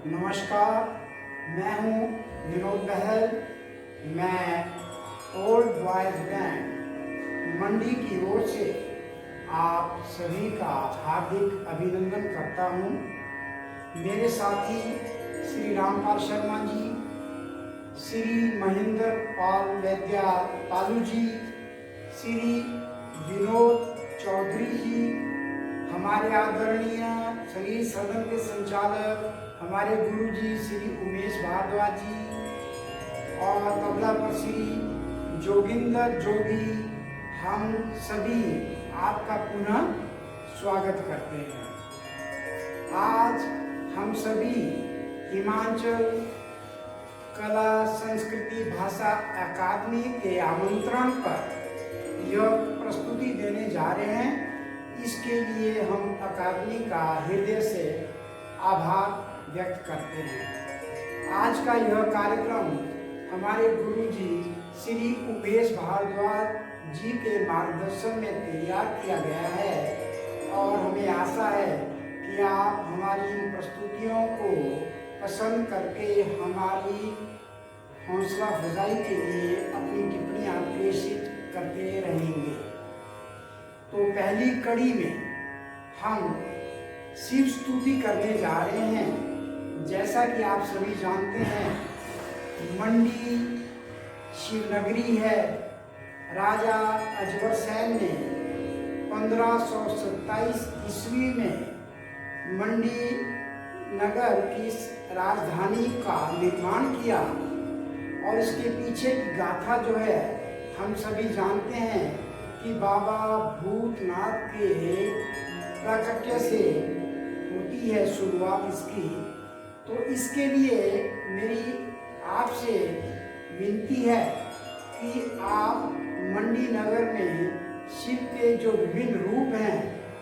नमस्कार, मैं हूँ विनोद बहल। मैं ओल्ड बॉयज बैंड मंडी की ओर से आप सभी का हार्दिक अभिनंदन करता हूँ। मेरे साथी श्री रामपाल शर्मा जी, श्री महेंद्र पाल वैद्या पालू जी, श्री विनोद चौधरी जी, हमारे आदरणीय संगीत सदन के संचालक हमारे गुरु जी श्री उमेश भारद्वाज जी और तबला पर श्री जोगिंदर जोगी, हम सभी आपका पुनः स्वागत करते हैं। आज हम सभी हिमाचल कला संस्कृति भाषा अकादमी के आमंत्रण पर यह प्रस्तुति देने जा रहे हैं। इसके लिए हम अकादमी का हृदय से आभार व्यक्त करते हैं। आज का यह कार्यक्रम हमारे गुरु जी श्री उमेश भारद्वाज जी के मार्गदर्शन में तैयार किया गया है और हमें आशा है कि आप हमारी इन प्रस्तुतियों को पसंद करके हमारी हौसला अफजाई के लिए अपनी टिप्पणियाँ प्रेषित करते रहेंगे। तो पहली कड़ी में हम शिव स्तुति करने जा रहे हैं। जैसा कि आप सभी जानते हैं, मंडी शिवनगरी है। राजा अजबर सैन ने 1527 ईस्वी में मंडी नगर की राजधानी का निर्माण किया और इसके पीछे की गाथा जो है हम सभी जानते हैं कि बाबा भूतनाथ के प्राकट्य से होती है शुरुआत इसकी। तो इसके लिए मेरी आपसे विनती है कि आप मंडी नगर में शिव के जो विभिन्न रूप हैं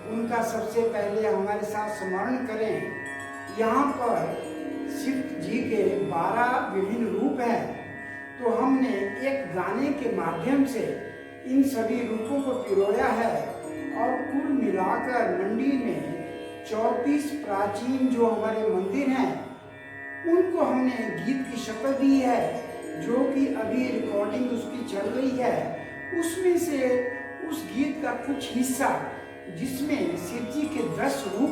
उनका सबसे पहले हमारे साथ स्मरण करें। यहाँ पर शिव जी के 12 विभिन्न रूप हैं। तो हमने एक गाने के माध्यम से इन सभी रूपों को पिरोया है और कुल मिलाकर मंडी में 34 प्राचीन जो हमारे मंदिर हैं उनको हमने गीत की शक्ल दी है, जो कि अभी रिकॉर्डिंग उसकी चल रही है। उसमें से उस गीत का कुछ हिस्सा जिसमें शिव जी के 10 रूप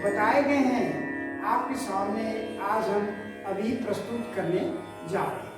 बताए गए हैं आपके सामने आज हम अभी प्रस्तुत करने जा रहे हैं।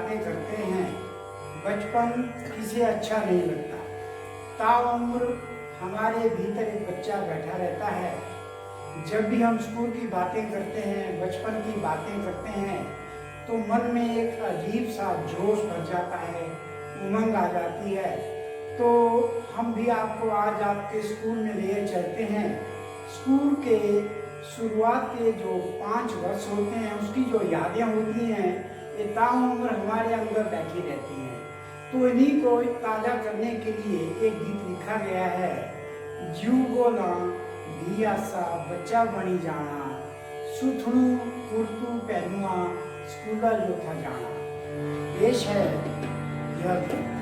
बातें करते हैं, बचपन किसे अच्छा नहीं लगता। ताउम्र हमारे भीतर एक बच्चा बैठा रहता है। जब भी हम स्कूल की बातें करते हैं, बचपन की बातें करते हैं, तो मन में एक अजीब सा जोश भर जाता है, उमंग आ जाती है। तो हम भी आपको आज आपके स्कूल में ले चलते हैं। स्कूल के शुरुआत के जो 5 वर्ष होते हैं, उसकी जो यादें होती हैं, ये ताउम्र हमारे अंदर बैठी रहती हैं। तो इन्हीं को ताज़ा करने के लिए एक गीत लिखा गया है। जू बोला भी आसा बच्चा बनी जाना, सुथड़ू कुर्तू पहनुआ स्कूला जो था जाना। पेश है यह गीत।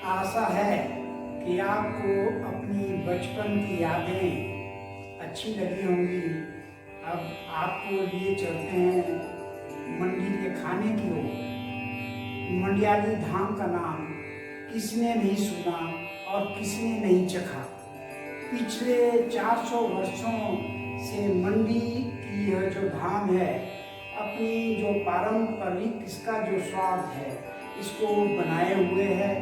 आशा है कि आपको अपनी बचपन की यादें अच्छी लगी होंगी। अब आपको लिए चलते हैं मंडी के खाने की ओर। मंडियाली धाम का नाम किसने नहीं सुना और किसने नहीं चखा। पिछले 400 वर्षों से मंडी की यह जो धाम है अपनी जो पारंपरिक इसका जो स्वाद है इसको बनाए हुए है।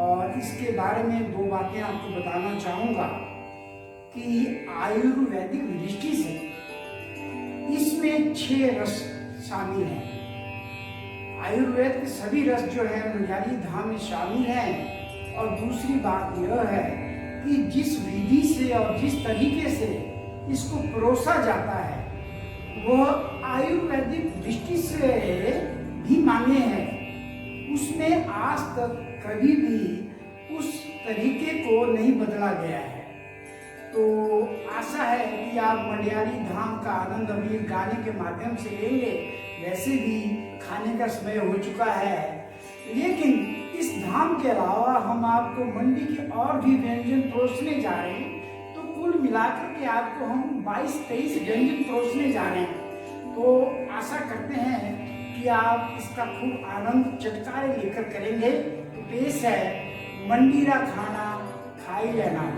और इसके बारे में दो बातें आपको बताना चाहूँगा कि आयुर्वेदिक दृष्टि से इसमें 6 रस शामिल हैं। आयुर्वेद के सभी रस जो है मंडियाली धाम में शामिल हैं। और दूसरी बात यह है कि जिस विधि से और जिस तरीके से इसको परोसा जाता है वह आयुर्वेदिक दृष्टि से भी मान्य है। उसमें आज तक कभी भी उस तरीके को नहीं बदला गया है। तो आशा है कि आप मंडियाली धाम का आनंद अभी गाने के माध्यम से लेंगे। वैसे भी खाने का समय हो चुका है, लेकिन इस धाम के अलावा हम आपको मंडी के और भी व्यंजन परोसने जा रहे हैं। तो कुल मिलाकर के आपको हम 22-23 व्यंजन परोसने जा रहे हैं। तो आशा करते हैं कि आप इसका खूब आनंद चटकारे लेकर करेंगे। तो पेश है मंडीरा खाना खाई लेना।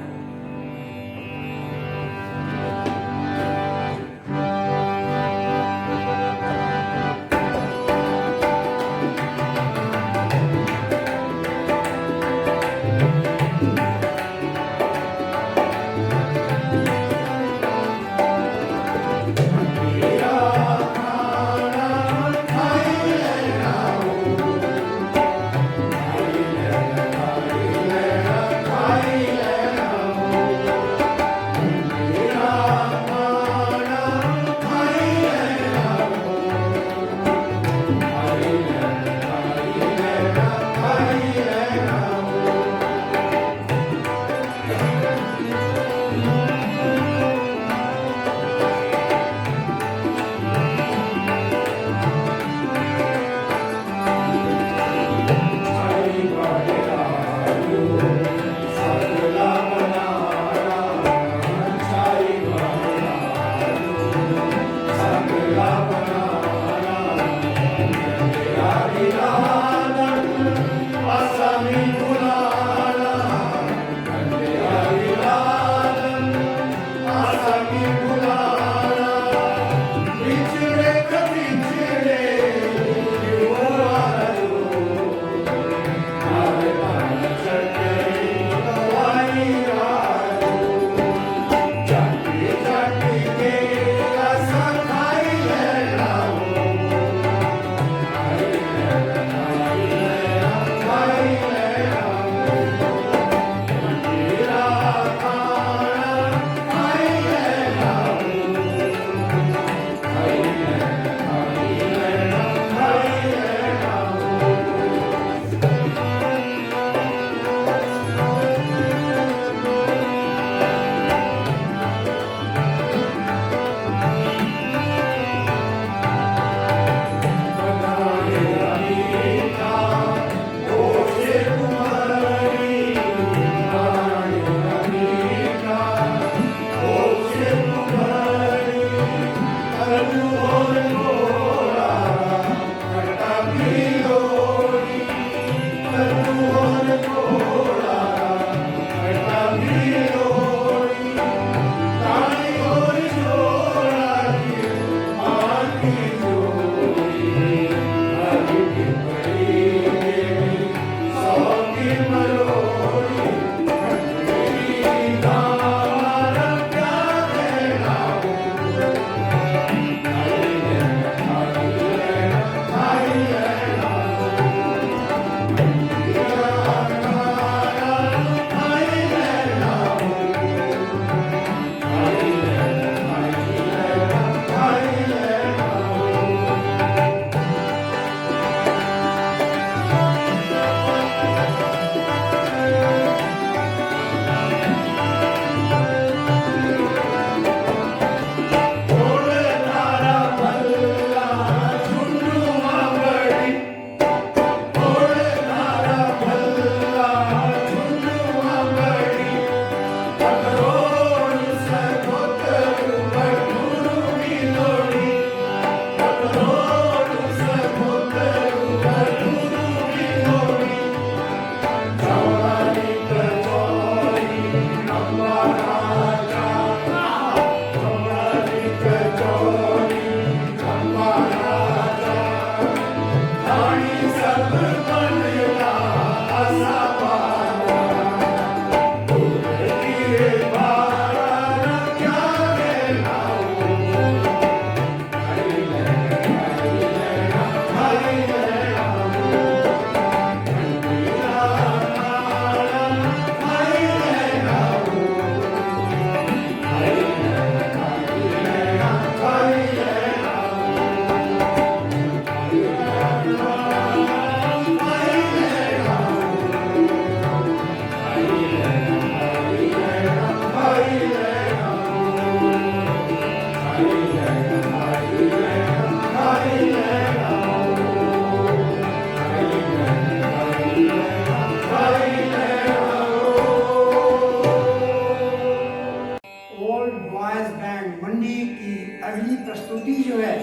ओल्ड बॉयज बैंड मंडी की अगली प्रस्तुति जो है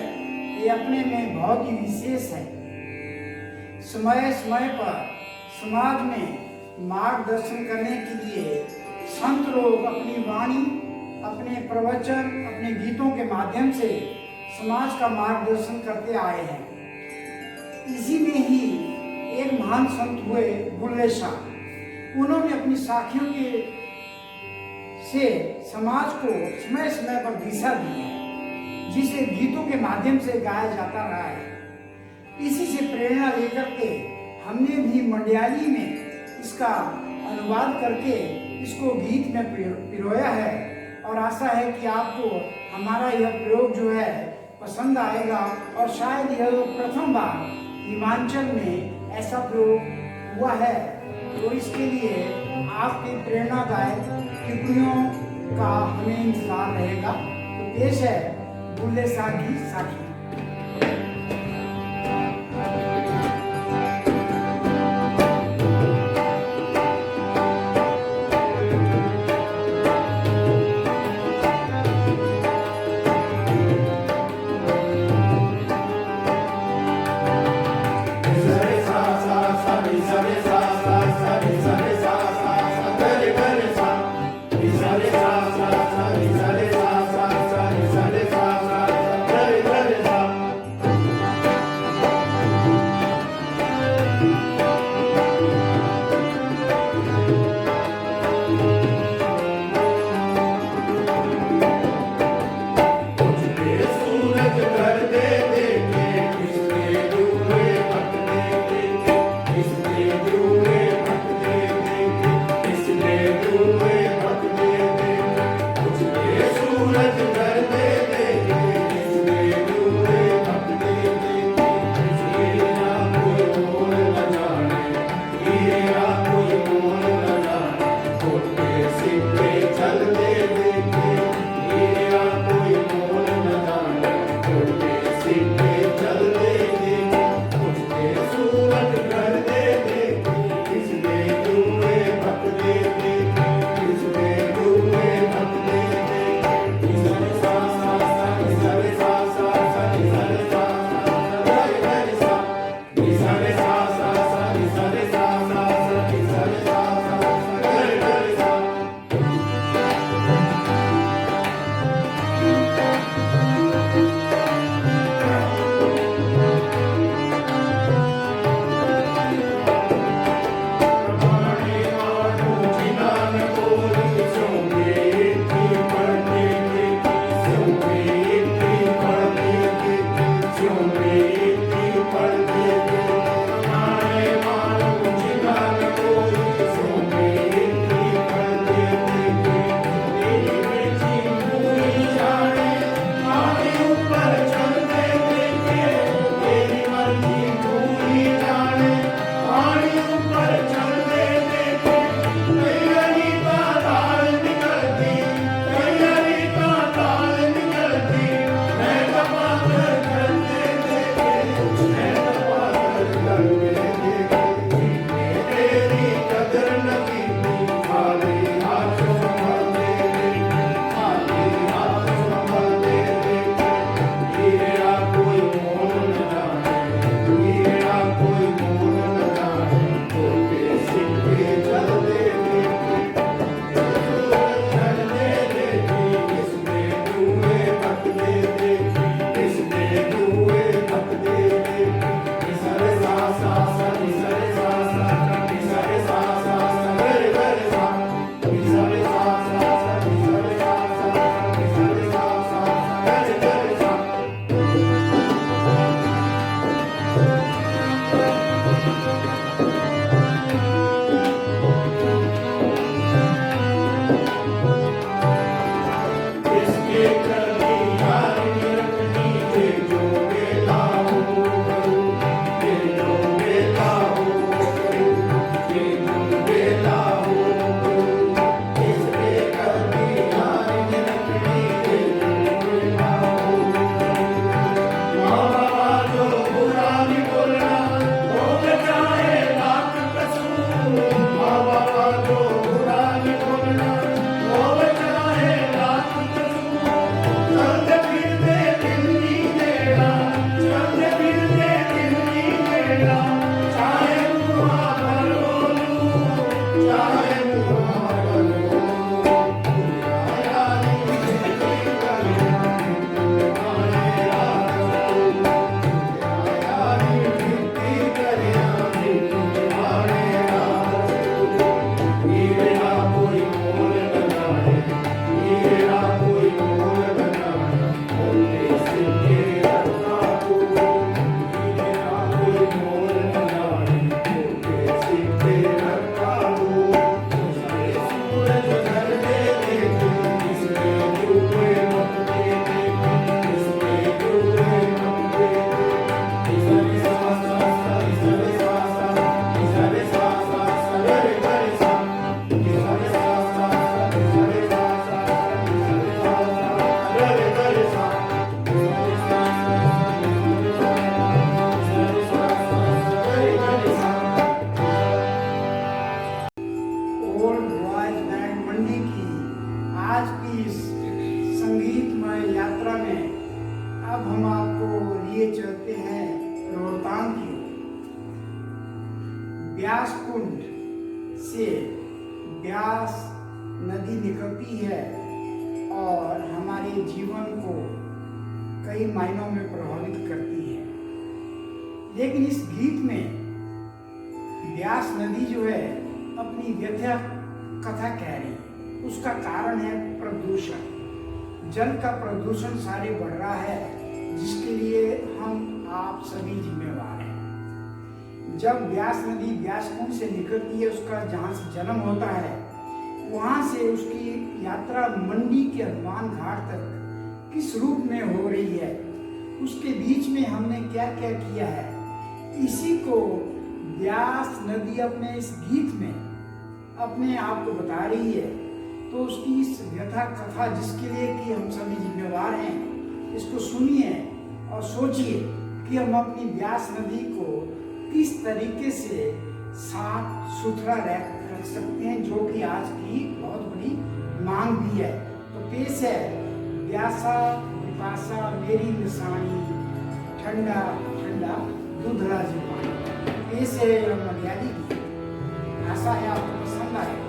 ये अपने में बहुत ही विशेष है। समय समय पर समाज में मार्गदर्शन करने के लिए संत लोग अपनी वाणी, अपने प्रवचन, अपने गीतों के माध्यम से समाज का मार्गदर्शन करते आए हैं। इसी में ही एक महान संत हुए बुल्ले शाह। उन्होंने अपनी साखियों के से समाज को समय समय पर दिशा दी है, जिसे गीतों के माध्यम से गाया जाता रहा है। इसी से प्रेरणा लेकर के हमने भी मलयाली में इसका अनुवाद करके इसको गीत में पिरोया है और आशा है कि आपको हमारा यह प्रयोग जो है पसंद आएगा और शायद यह प्रथम बार हिमाचल में ऐसा प्रयोग हुआ है। तो इसके लिए आपकी प्रेरणादायक टिप्पणियों का हमें इंतजार रहेगा। तो पेश है बुल्ले शाह की साखी। Sa व्यास कुंड से व्यास नदी निकलती है और हमारे जीवन को कई मायनों में प्रभावित करती है। लेकिन इस गीत में व्यास नदी जो है अपनी व्यथा कथा कह रही है। उसका कारण है प्रदूषण। जल का प्रदूषण सारे बढ़ रहा है, जिसके लिए हम आप सभी जिम्मेवार हैं। जब व्यास नदी व्यास कुंड से निकलती है, उसका जहाँ से जन्म होता है, वहाँ से उसकी यात्रा मंडी के हनुमान घाट तक किस रूप में हो रही है, उसके बीच में हमने क्या क्या किया है, इसी को व्यास नदी अपने इस गीत में अपने आप को बता रही है। तो उसकी इस व्यथा कथा, जिसके लिए कि हम सभी जिम्मेवार हैं, इसको सुनिए और सोचिए कि हम अपनी व्यास नदी को किस तरीके से साफ सुथरा रख सकते हैं, जो कि आज की बहुत बड़ी मांग भी है। तो पेश है व्यासा पिपासा मेरी निशानी, ठंडा ठंडा दूधरा जी पानी। पेश है मलयाली की। आशा है आपको पसंद आए।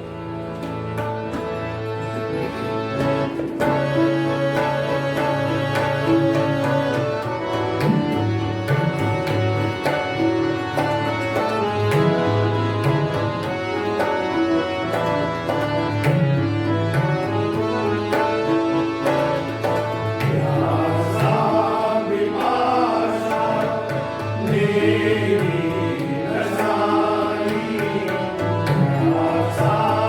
Sa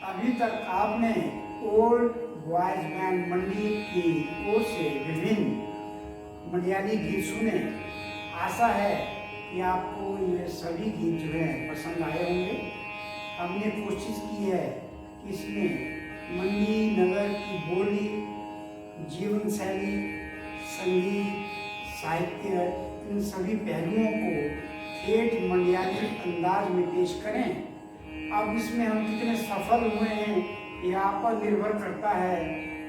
अभी तक आपने ओल्ड बॉयज बैंड मंडी की ओर से विभिन्न मलयाली गीत सुने। आशा है कि आपको ये सभी गीत जो हैं पसंद आए होंगे। हमने कोशिश की है कि इसमें मंडी नगर की बोली, जीवन शैली, संगीत, साहित्य, इन सभी पहलुओं को ठेठ मलयाली अंदाज में पेश करें। अब इसमें हम कितने सफल हुए हैं ये आप पर निर्भर करता है।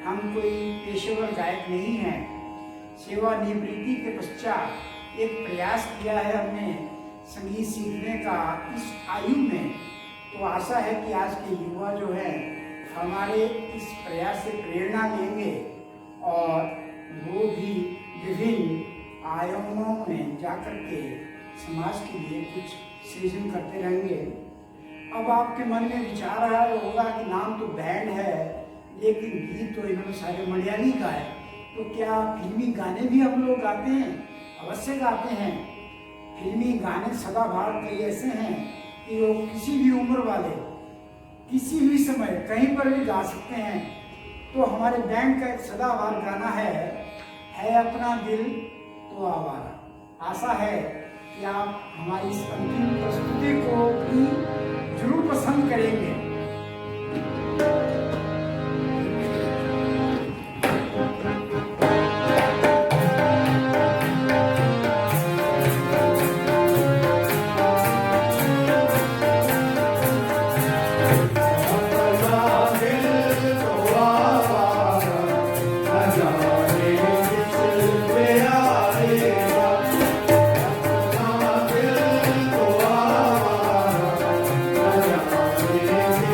हम कोई पेशेवर गायक नहीं हैं। सेवानिवृत्ति के पश्चात एक प्रयास किया है हमने संगीत सीखने का इस आयु में। तो आशा है कि आज के युवा जो है हमारे इस प्रयास से प्रेरणा लेंगे और वो भी विभिन्न आयामों में जाकर के समाज के लिए कुछ सृजन करते रहेंगे। अब आपके मन में विचार आया होगा कि नाम तो बैंड है लेकिन गीत तो इन्होंने सारे मलयाली गाए, तो क्या फिल्मी गाने भी हम लोग गाते हैं? अवश्य गाते हैं। फिल्मी गाने सदाबहार कई ऐसे हैं कि वो किसी भी उम्र वाले किसी भी समय कहीं पर भी गा सकते हैं। तो हमारे बैंड का एक सदाबहार गाना है अपना दिल तो आवारा। आशा है कि आप हमारी इस अंतिम प्रस्तुति को भी जरूर पसंद करेंगे। Yeah.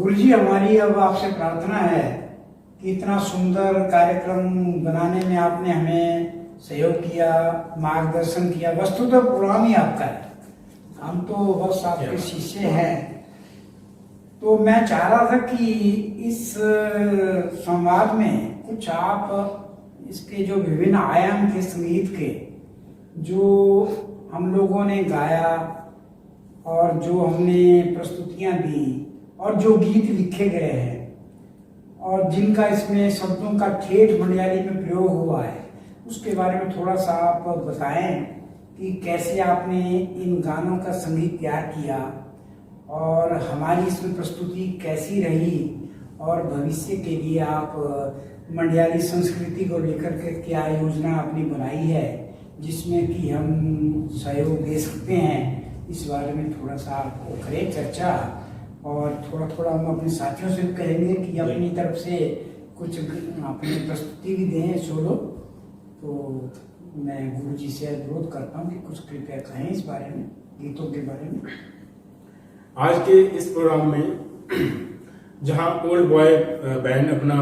गुरुजी, हमारी अब आपसे प्रार्थना है कि इतना सुंदर कार्यक्रम बनाने में आपने हमें सहयोग किया, मार्गदर्शन किया। वस्तुतः प्रोग्राम ही आपका है, हम तो बस आपके शिष्य हैं। तो मैं चाह रहा था कि इस संवाद में कुछ आप इसके जो विभिन्न आयाम थे संगीत के, जो हम लोगों ने गाया और जो हमने प्रस्तुतियां दी और जो गीत लिखे गए हैं और जिनका इसमें शब्दों का ठेठ मलयाली में प्रयोग हुआ है, उसके बारे में थोड़ा सा आप बताएं कि कैसे आपने इन गानों का संगीत तैयार किया और हमारी इसमें प्रस्तुति कैसी रही और भविष्य के लिए आप मलयाली संस्कृति को लेकर के क्या योजना अपनी बनाई है जिसमें कि हम सहयोग दे सकते हैं। इस बारे में थोड़ा सा आप करें चर्चा, और थोड़ा थोड़ा हम अपने साथियों से कहेंगे कि अपनी तरफ से कुछ अपनी प्रस्तुति भी दें सोलो। तो मैं गुरुजी से अनुरोध करता हूँ कि कुछ कृपया कहें इस बारे में, गीतों के बारे में। आज के इस प्रोग्राम में जहाँ ओल्ड बॉय बैंड अपना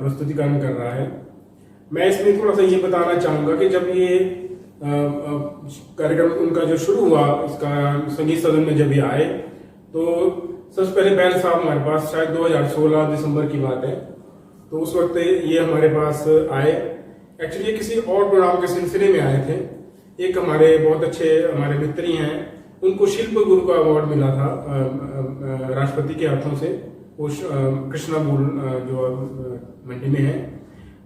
प्रस्तुतिकरण कर रहा है, मैं इसमें थोड़ा सा ये बताना चाहूँगा कि जब ये कार्यक्रम उनका जो शुरू हुआ, इसका संगीत सदन में जब ये आए, तो सबसे पहले बैल साहब हमारे पास, शायद 2016 दिसंबर की बात है, तो उस वक्त ये हमारे पास आए। एक्चुअली किसी और प्रोग्राम के सिलसिले में आए थे। एक हमारे बहुत अच्छे हमारे मित्र ही हैं, उनको शिल्प गुरु का अवार्ड मिला था राष्ट्रपति के हाथों से, वो कृष्णा मूल जो मंडी में है।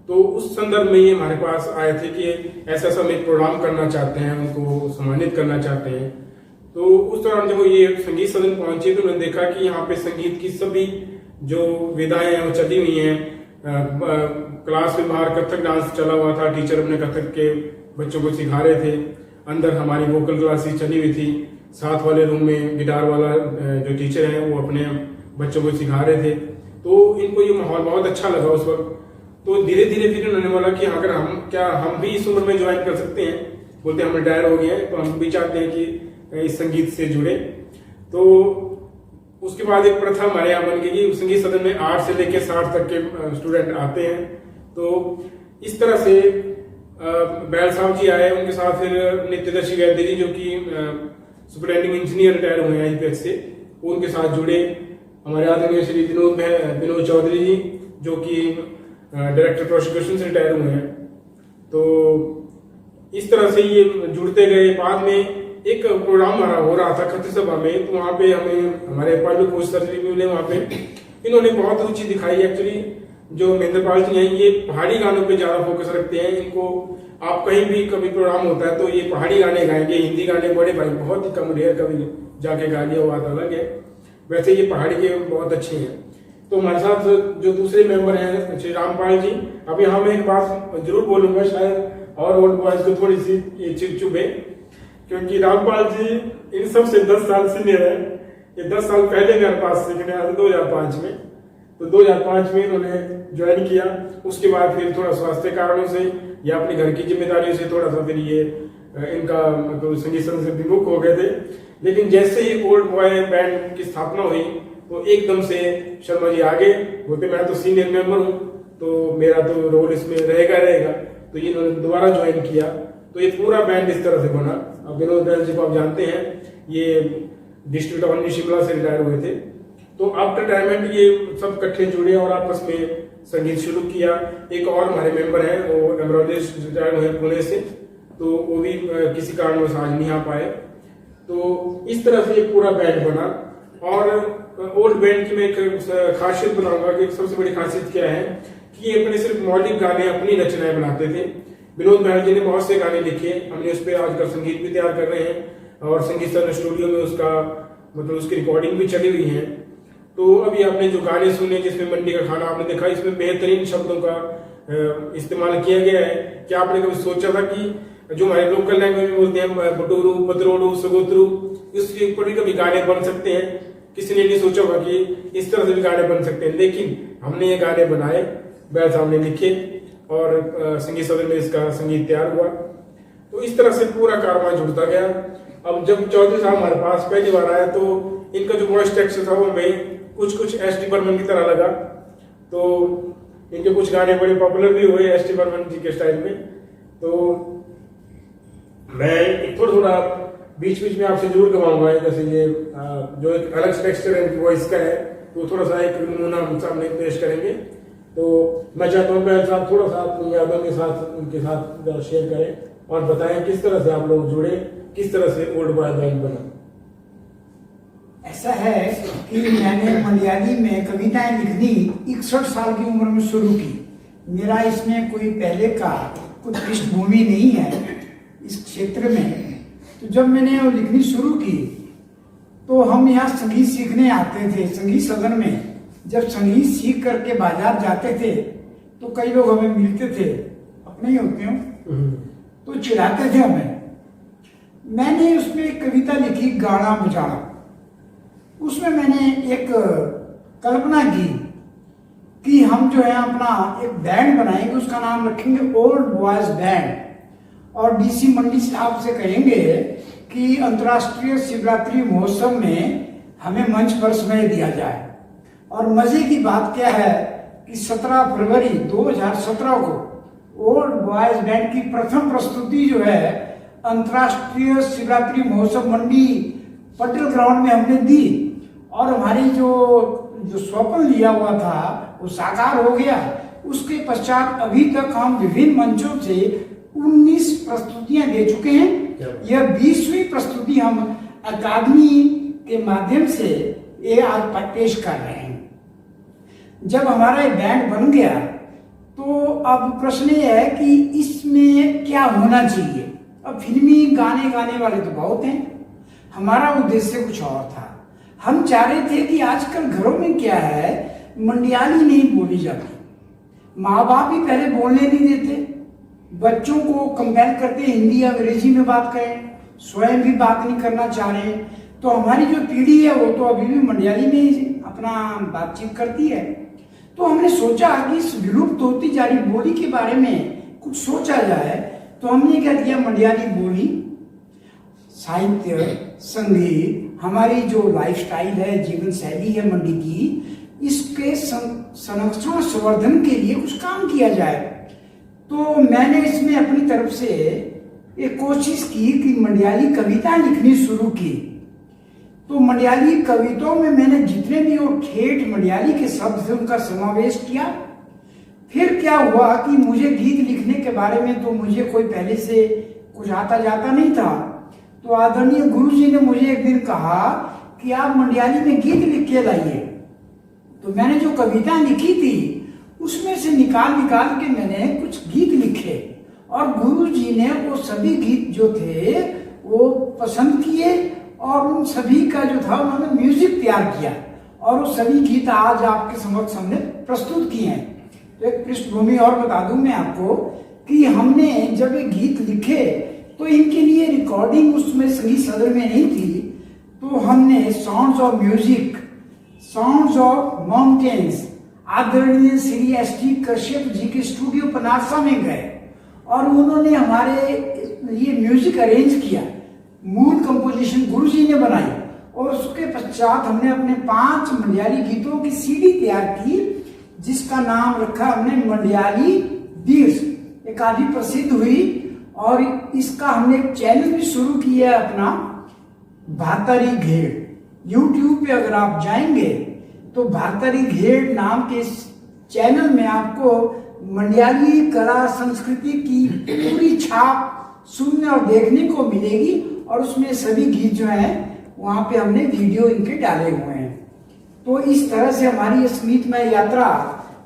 तो उस संदर्भ में ये हमारे पास आए थे कि ऐसा हम एक प्रोग्राम करना चाहते हैं, उनको सम्मानित करना चाहते हैं। तो उस दौरान जब वो ये संगीत सदन पहुंचे तो उन्होंने देखा कि यहाँ पे संगीत की सभी जो विधाएं हैं वो चली हुई हैं। क्लास में बाहर कथक डांस चला हुआ था, टीचर अपने कथक के बच्चों को सिखा रहे थे। अंदर हमारी वोकल क्लासेस चली हुई थी। साथ वाले रूम में गिटार वाला जो टीचर है वो अपने बच्चों को सिखा रहे थे। तो इनको ये माहौल बहुत अच्छा लगा उस वक्त। तो धीरे धीरे फिर उन्होंने बोला कि अगर हम भी इस उम्र में ज्वाइन कर सकते हैं। बोलते हम रिटायर हो गए हैं तो हम भी चाहते हैं कि इस संगीत से जुड़े। तो उसके बाद एक प्रथा हमारे यहाँ बन गई कि संगीत सदन में 8 से लेकर 60 तक के स्टूडेंट आते हैं। तो इस तरह से बैल साहब जी आए, उनके साथ फिर नित्यदर्शी वैद्य जी जो कि सुपरिटेंडिंग इंजीनियर रिटायर हुए हैं IPH से, उनके साथ जुड़े। हमारे आदरणीय श्री विनोद चौधरी जी जो कि डायरेक्टर प्रोसिक्यूशन से रिटायर हुए हैं। तो इस तरह से ये जुड़ते गए। बाद में एक प्रोग्राम हमारा हो रहा था खत्री सभा में, तो वहाँ पे हमें हमारे पाल कोच सर भी मिले। वहाँ पे इन्होंने बहुत रुचि दिखाई। एक्चुअली जो महेंद्रपाल जी हैं ये पहाड़ी गानों पे ज्यादा फोकस रखते हैं। इनको आप कहीं भी कभी प्रोग्राम होता है तो ये पहाड़ी गाने गाएंगे। हिंदी गाने बड़े भाई बहुत ही कम रेयर कभी जाके गा लिया, बात अलग है। वैसे ये पहाड़ी के बहुत अच्छे हैं। तो हमारे साथ जो दूसरे मेंबर हैं श्री रामपाल जी, अब यहाँ मैं एक बात जरूर बोलूंगा, शायद और ओल्ड बॉयज को थोड़ी सी ये चुभे, क्योंकि रामपाल जी इन सबसे 10 साल सीनियर है। ये 10 साल पहले मेरे पास सीखने आए 2005 में। तो 2005 में इन्होंने ज्वाइन किया। उसके बाद फिर थोड़ा स्वास्थ्य कारणों से या अपनी घर की जिम्मेदारियों से थोड़ा सा फिर ये इनका मतलब संगीत से विमुख हो गए थे। लेकिन जैसे ही ओल्ड बॉय बैंड की स्थापना हुई तो एकदम से शर्मा जी आगे बोलते मैं तो सीनियर मेंबर हूँ तो मेरा तो रोल इसमें रहेगा। तो इन्होंने दोबारा ज्वाइन किया। तो ये पूरा बैंड इस तरह से बना। अब विनोद जी को आप जानते हैं, ये डिस्ट्रिक्ट ऑफ शिमला से रिटायर हुए थे। तो आफ्टर रिटायरमेंट ये सब इकट्ठे जुड़े और आपस में संगीत शुरू किया। एक और हमारे मेंबर हैं, वो एम्ब्रॉयडरिस्ट रिटायर हुए पुणे से, तो वो भी किसी कारणवश आज नहीं आ पाए। तो इस तरह से एक पूरा बैंड बना। और ओल्ड बैंड की मैं एक खासियत बनाऊंगा कि सबसे बड़ी खासियत क्या है कि ये अपने सिर्फ मौलिक गाने अपनी रचनाएं बनाते थे। विनोद महल जी ने बहुत से गाने लिखे, हमने उस पर आजकल संगीत भी तैयार कर रहे हैं और संगीत सर स्टूडियो में उसका मतलब उसकी रिकॉर्डिंग भी चली हुई है। तो अभी आपने जो गाने सुने जिसमें मंडी का खाना आपने देखा, इसमें बेहतरीन शब्दों का इस्तेमाल किया गया है। क्या आपने कभी सोचा था कि जो हमारे लोकल लैंग्वेज में बोलते हैं बटोरू, पतरोड़ू, सगोत्रू, इसके ऊपर भी कभी गाने बन सकते हैं? किसी ने नहीं सोचा होगा कि इस तरह से भी गाने बन सकते हैं। लेकिन हमने ये गाने बनाए, बैल साहब ने लिखे और संगीत सदन में इसका संगीत तैयार हुआ। तो इस तरह से पूरा कारवां जुड़ता गया। अब जब चौधरी साहब हमारे पास पहली बार आया तो इनका जो वॉइस टेक्सचर था वो हमें कुछ एस.डी. बर्मन की तरह लगा। तो इनके कुछ गाने बड़े पॉपुलर भी हुए एस.डी. बर्मन जी के स्टाइल में। तो मैं थोड़ा बीच बीच में आपसे जरूर गवाऊंगा, जैसे ये जो एक अलग टेक्सचर है वॉइस का है, तो थोड़ा सा एक नमूना हम सामने पेश करेंगे। तो मैं चाहता हूँ पहले साहब थोड़ा सा अपनी यादों के साथ उनके साथ शेयर करें और बताएं किस तरह से आप लोग जुड़े, किस तरह से ओल्ड बॉय बैंड बना। ऐसा है कि मैंने मलयाली में कविताएं लिखनी 61 साल की उम्र में शुरू की। मेरा इसमें कोई पहले का कोई पृष्ठभूमि नहीं है इस क्षेत्र में। तो जब मैंने वो लिखनी शुरू की तो हम यहाँ संगीत सीखने आते थे संगीत सदन में। जब संगीत सीख करके बाजार जाते थे तो कई लोग हमें मिलते थे, अपने ही होते हो, तो चिढ़ाते थे हमें। मैंने उसमें एक कविता लिखी गाना बजाना। उसमें मैंने एक कल्पना की कि हम जो है अपना एक बैंड बनाएंगे, उसका नाम रखेंगे ओल्ड बॉयज बैंड, और डीसी मंडी साहब से कहेंगे कि अंतर्राष्ट्रीय शिवरात्रि महोत्सव में हमें मंच पर समय दिया जाए। और मजे की बात क्या है कि 17 फरवरी 2017 को ओल्ड बॉयज बैंड की प्रथम प्रस्तुति जो है अंतर्राष्ट्रीय शिवरात्रि महोत्सव मंडी पटेल ग्राउंड में हमने दी, और हमारी जो स्वप्न लिया हुआ था वो साकार हो गया। उसके पश्चात अभी तक हम विभिन्न मंचों से 19 प्रस्तुतियां दे चुके हैं। यह 20वीं प्रस्तुति हम अकादमी के माध्यम से ये आज पेश कर रहे हैं। जब हमारा ये बैंड बन गया तो अब प्रश्न ये है कि इसमें क्या होना चाहिए। अब फिल्मी गाने गाने वाले तो बहुत हैं, हमारा उद्देश्य कुछ और था। हम चाह रहे थे कि आजकल घरों में क्या है, मंडियाली नहीं बोली जाती, माँ बाप भी पहले बोलने नहीं देते, बच्चों को कंपेल करते हिंदी या अंग्रेजी में बात करें, स्वयं भी बात नहीं करना चाह रहे। तो हमारी जो पीढ़ी है वो तो अभी भी मंडियाली में ही अपना बातचीत करती है। तो हमने सोचा कि इस विलुप्त होती जा रही बोली के बारे में कुछ सोचा जाए। तो हमने क्या किया, मंडियाली बोली, साहित्य, संगीत, हमारी जो लाइफस्टाइल है, जीवन शैली है मंडी की, इसके संरक्षण संवर्धन के लिए कुछ काम किया जाए। तो मैंने इसमें अपनी तरफ से एक कोशिश की कि मंडियाली कविता लिखनी शुरू की। तो मंडियाली कविताओं में मैंने जितने भी वो ठेठ मंडियाली के शब्द थे उनका समावेश किया। फिर क्या हुआ कि मुझे गीत लिखने के बारे में तो मुझे कोई पहले से कुछ आता जाता नहीं था। तो आदरणीय गुरुजी ने मुझे एक दिन कहा कि आप मंडियाली में गीत लिख के लाइए। तो मैंने जो कविता लिखी थी उसमें से निकाल के मैंने कुछ गीत लिखे, और गुरुजी ने वो सभी गीत जो थे वो पसंद किए, और उन सभी का जो था उन्होंने म्यूजिक तैयार किया, और वो सभी गीत आज आपके समक्ष हमने प्रस्तुत किए हैं। तो एक पृष्ठभूमि और बता दूं मैं आपको कि हमने जब ये गीत लिखे तो इनके लिए रिकॉर्डिंग उसमें संगीत सदन में नहीं थी। तो हमने sounds of music, sounds of mountains, आदरणीय श्री एस.टी. कश्यप जी के स्टूडियो पनासा में गए, और उन्होंने हमारे लिए म्यूजिक अरेंज किया। मूल कंपोजिशन गुरुजी ने बनाई, और उसके पश्चात हमने अपने 5 मंडियाली गीतों की सीडी तैयार की, जिसका नाम रखा हमने मंडियाली दिवस। ये काफी प्रसिद्ध हुई, और इसका हमने एक चैनल भी शुरू किया है अपना, भातारी घेड़। यूट्यूब पे अगर आप जाएंगे तो भातारी घेड़ नाम के इस चैनल में आपको मंडियाली कला संस्कृति की पूरी छाप सुनने और देखने को मिलेगी, और उसमें सभी गीत जो हैं वहां पे हमने वीडियो इनके डाले हुए हैं। तो इस तरह से हमारी ये संगीतमय यात्रा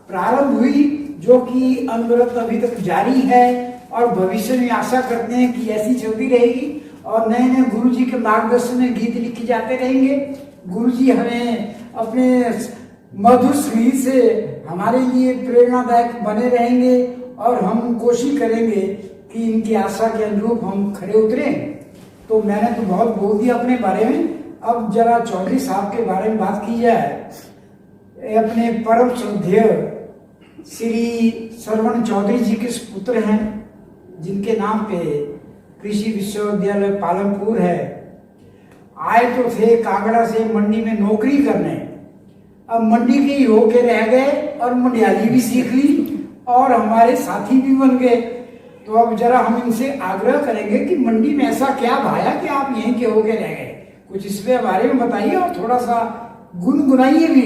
प्रारंभ हुई, जो कि अनवरत अभी तक जारी है, और भविष्य में आशा करते हैं कि ऐसी चलती रहेगी, और नए नए गुरुजी के मार्गदर्शन में गीत लिखे जाते रहेंगे। गुरुजी हमें अपने मधुर संगीत से हमारे लिए प्रेरणादायक बने रहेंगे, और हम कोशिश करेंगे कि इनकी आशा के अनुरूप हम खड़े उतरें। तो मैंने तो बहुत बोल दिया अपने बारे में, अब जरा चौधरी साहब के बारे में बात की जाए। अपने परम श्रद्धेय श्री श्रवण चौधरी जी के पुत्र हैं, जिनके नाम पे कृषि विश्वविद्यालय पालमपुर है। आए तो थे कांगड़ा से मंडी में नौकरी करने, अब मंडी के ही होके रह गए और मंडियाली भी सीख ली और हमारे साथी भी बन गए। तो अब जरा हम इनसे आग्रह करेंगे कि मंडी में ऐसा क्या भाया कि आप यहीं के होके रह गए, कुछ इसके बारे में बताइए और थोड़ा सा गुनगुनाइए भी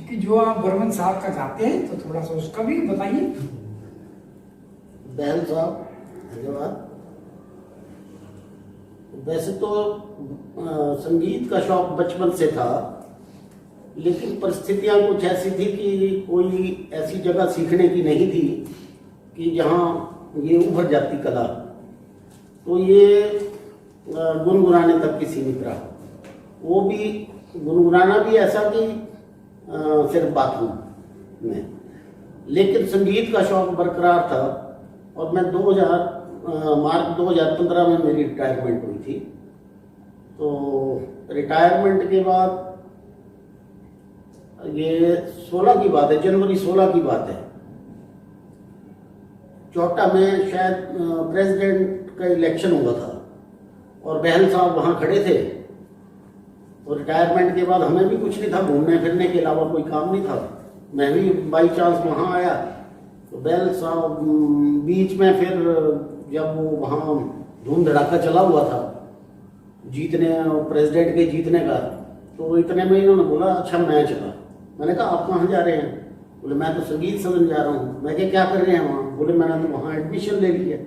कि जो आप बर्मन साहब का गाते हैं, तो थोड़ा सा उसका भी बताइए। बहल साहब धन्यवाद। वैसे तो संगीत का शौक बचपन से था, लेकिन परिस्थितियां कुछ ऐसी थी कि कोई ऐसी जगह सीखने की नहीं थी कि जहां ये उभर जाती कला, तो ये गुनगुनाने तक की सीमित रहा। वो भी गुनगुनाना भी ऐसा कि सिर्फ बाथरूम में, लेकिन संगीत का शौक बरकरार था। और मैं मार्च 2015 में मेरी रिटायरमेंट हुई थी। तो रिटायरमेंट के बाद ये 16 की बात है, जनवरी 16 की बात है, चौटा में शायद प्रेसिडेंट का इलेक्शन हुआ था और बहल साहब वहाँ खड़े थे। और रिटायरमेंट के बाद हमें भी कुछ नहीं था, घूमने फिरने के अलावा कोई काम नहीं था। मैं भी बाई चांस वहाँ आया तो बहल साहब बीच में, फिर जब वो वहाँ धूम धड़ाका चला हुआ था जीतने, प्रेसिडेंट के जीतने का, तो इतने में इन्होंने बोला अच्छा मैं चला। मैंने कहा आप कहाँ जा रहे हैं? बोले मैं तो संगीत सदन जा रहा हूँ। मैं क्या कर रहे हैं वहाँ? बोले मैंने तो वहाँ एडमिशन ले ली है।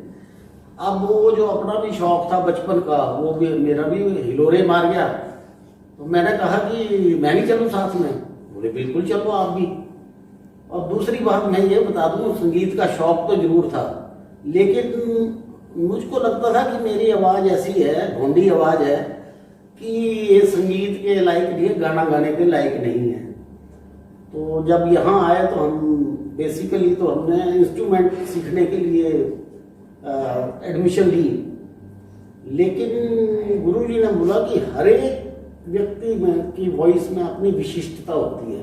अब वो जो अपना भी शौक था बचपन का, वो भी मेरा भी हिलोरे मार गया। तो मैंने कहा कि मैं भी चलूँ साथ में? बोले बिल्कुल चलो आप भी। और दूसरी बात मैं ये बता दूँ, संगीत का शौक तो जरूर था, लेकिन मुझको लगता था कि मेरी आवाज़ ऐसी है, भोंडी आवाज़ है कि ये संगीत के लायक नहीं है, गाना गाने के लायक नहीं है। तो जब यहाँ आए तो हम बेसिकली तो हमने इंस्ट्रूमेंट सीखने के लिए एडमिशन ली, लेकिन गुरुजी ने बोला कि हर एक व्यक्ति में की वॉइस में अपनी विशिष्टता होती है,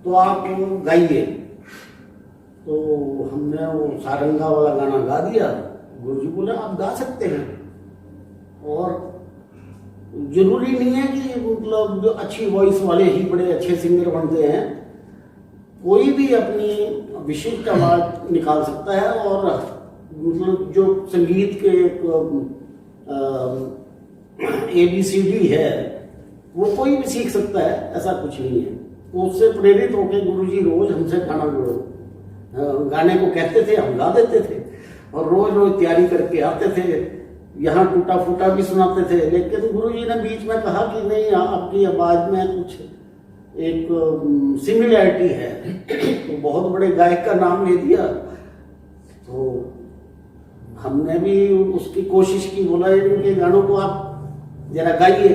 तो आप गाइए। तो हमने वो सारंगा वाला गाना गा दिया। गुरुजी बोले आप गा सकते हैं, और जरूरी नहीं है कि मतलब जो अच्छी वॉइस वाले ही बड़े अच्छे सिंगर बनते हैं, कोई भी अपनी विशिष्ट आवाज निकाल सकता है। और मतलब जो संगीत के ABCD है वो कोई भी सीख सकता है, ऐसा कुछ नहीं है। उससे प्रेरित होकर गुरुजी रोज हमसे गाने को कहते थे, हम गा देते थे और रोज रोज तैयारी करके आते थे। यहाँ टूटा फूटा भी सुनाते थे, लेकिन गुरुजी ने बीच में कहा कि नहीं आपकी आवाज में कुछ एक सिमिलैरिटी है। तो बहुत बड़े गायक का नाम ले दिया। तो हमने भी उसकी कोशिश की, बोला इनके गानों को आप जरा गाइए।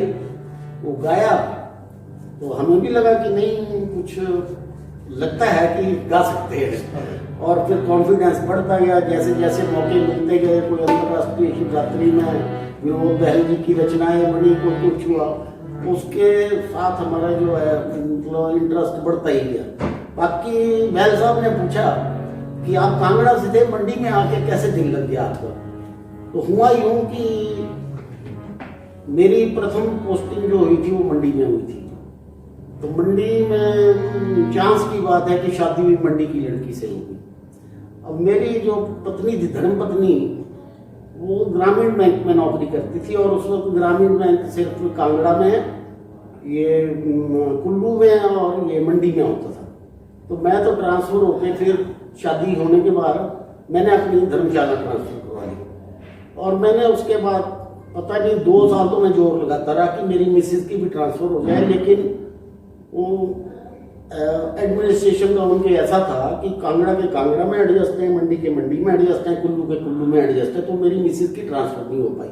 वो गाया तो हमें भी लगा कि नहीं कुछ लगता है कि गा सकते हैं। और फिर कॉन्फिडेंस बढ़ता गया, जैसे जैसे मौके मिलते गए। कोई अंतर्राष्ट्रीय शिवरात्रि में विनोद बहल जी की रचनाएं बनी, को कुछ हुआ, उसके साथ हमारा जो है मतलब इंटरेस्ट बढ़ता ही गया। बाकी बहल साहब ने पूछा कि आप कांगड़ा से थे, मंडी में आके कैसे दिल लग गया आपका? तो हुआ यूं कि मेरी प्रथम पोस्टिंग जो हुई थी वो मंडी में हुई थी। तो मंडी में चांस की बात है कि शादी भी मंडी की लड़की से हुई। अब मेरी जो पत्नी थी, धर्म पत्नी, वो ग्रामीण बैंक में नौकरी करती थी। और उस वक्त ग्रामीण बैंक सिर्फ कांगड़ा में, ये कुल्लू में और ये मंडी में होता था। तो मैं तो ट्रांसफर होके फिर शादी होने के बाद मैंने अपनी धर्मशाला ट्रांसफर करवा ली। और मैंने उसके बाद पता नहीं 2 साल तो मैं जोर लगाता रहा कि मेरी मिसेज की भी ट्रांसफर हो जाए, लेकिन वो एडमिनिस्ट्रेशन का उनके ऐसा था कि कांगड़ा के कांगड़ा में एडजस्ट है, मंडी के मंडी में एडजस्ट है, कुल्लू के कुल्लू में एडजस्ट है। तो मेरी मिसेज की ट्रांसफर नहीं हो पाई।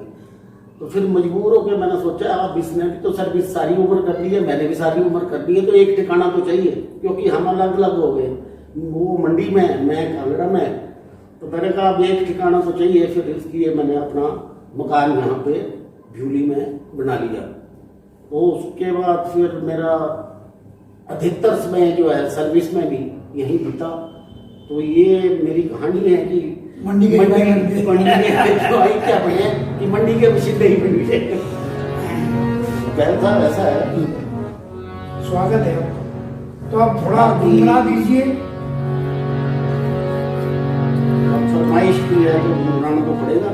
तो फिर मजबूर होकर मैंने सोचा अब इसने भी तो सर्विस सारी उम्र कर ली है, मैंने भी सारी उम्र कर ली है, तो एक ठिकाना तो चाहिए, क्योंकि हम अलग अलग हो गए। वो मंडी में, मैं कांगड़ा में। तो मैंने कहा अब एक ठिकाना तो चाहिए। फिर इसलिए मैंने अपना मकान यहाँ पे भ्यूली में बना लिया। तो उसके बाद फिर मेरा अधिकतर समय जो है सर्विस में भी यही बीता। तो ये मेरी कहानी है कि मंडी के क्या बने कि मंडी के प्रसिद्ध ही बनी है। बैल साहब ऐसा है, स्वागत है आपका। तो आप थोड़ा गुनगुना दीजिए। अब फरमाइश की है तो गुनगुनाना तो पड़ेगा।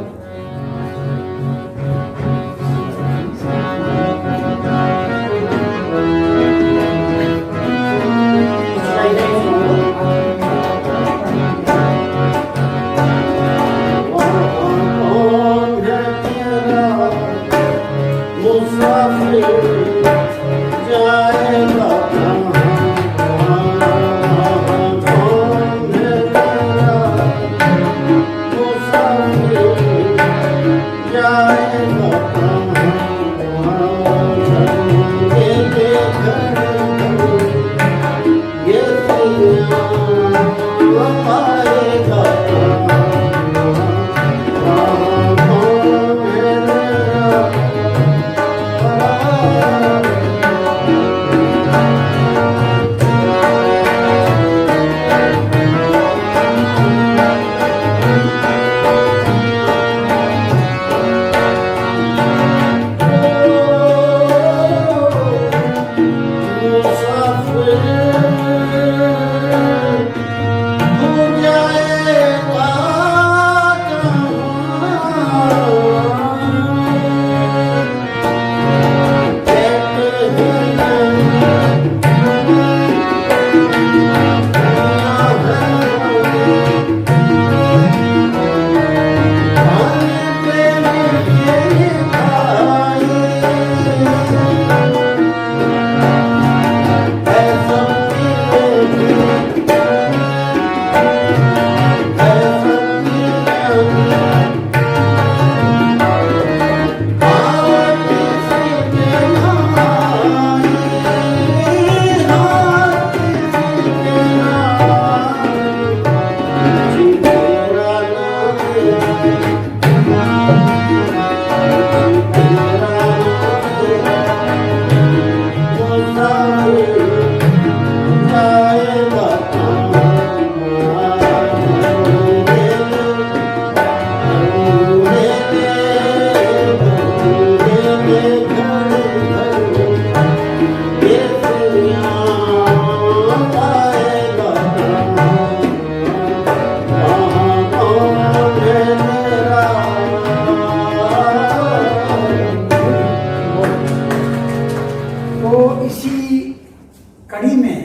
कड़ी में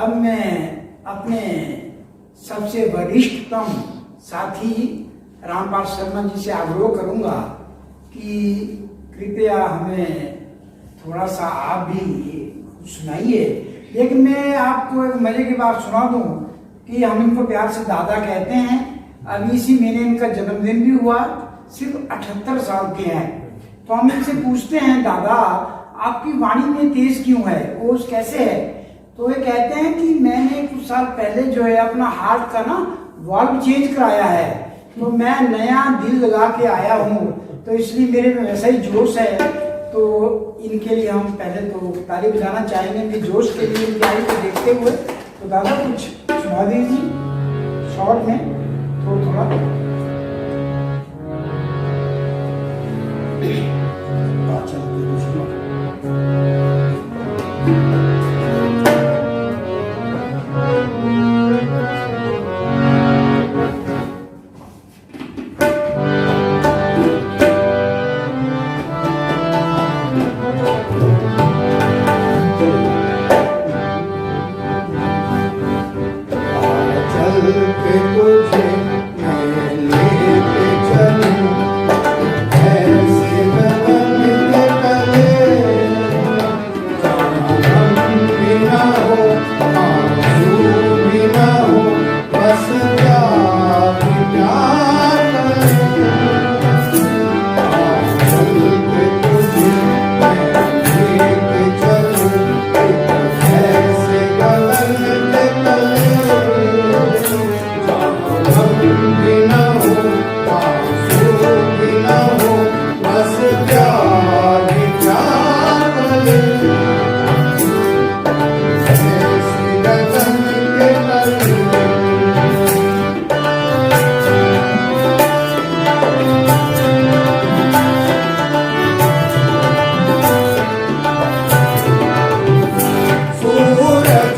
अब मैं अपने सबसे वरिष्ठतम साथी रामपाल शर्मा जी से आग्रह करूंगा कि कृपया हमें थोड़ा सा आप भी सुनाइए। लेकिन मैं आपको एक मजे की बात सुना दूं कि हम इनको प्यार से दादा कहते हैं। अभी इसी महीने इनका जन्मदिन भी हुआ, सिर्फ 78 साल के हैं। तो हम इनसे पूछते हैं, दादा आपकी वाणी में तेज क्यों है, ओज कैसे है? तो ये कहते हैं कि मैंने कुछ साल पहले जो है अपना हार्ट का ना वाल्व चेंज कराया है, तो मैं नया दिल लगा के आया हूँ, तो इसलिए मेरे में वैसा ही जोश है। तो इनके लिए हम पहले तो ताली बजाना चाहेंगे, इनके जोश के लिए, इनकी आयु को देखते हुए। तो दादा कुछ सुना दीजिए शॉर्ट में, थोड़ा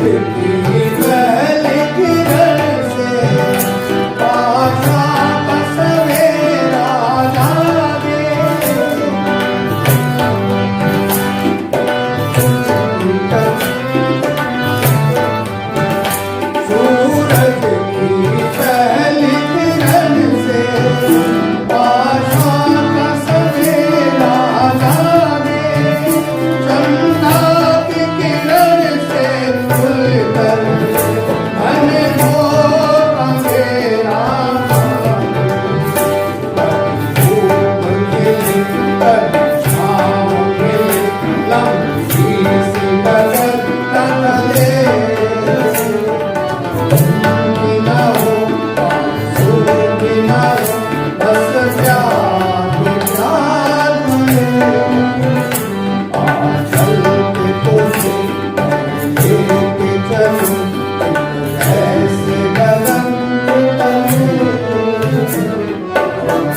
की पहली किरण से आशा का सवेरा जागे। सूरज की पहली किरण से आशा का सवेरा जागे। चंदा की किरण से खुलकर अनमोल अंधेरा धूप खिलकर छाँव मिले लम्बी सी डगर टकले बिना हो आंसू बिना हो बस प्यार ही प्यार मिले। आंचल के कोसे लेके चलो ऐसे गगन तले।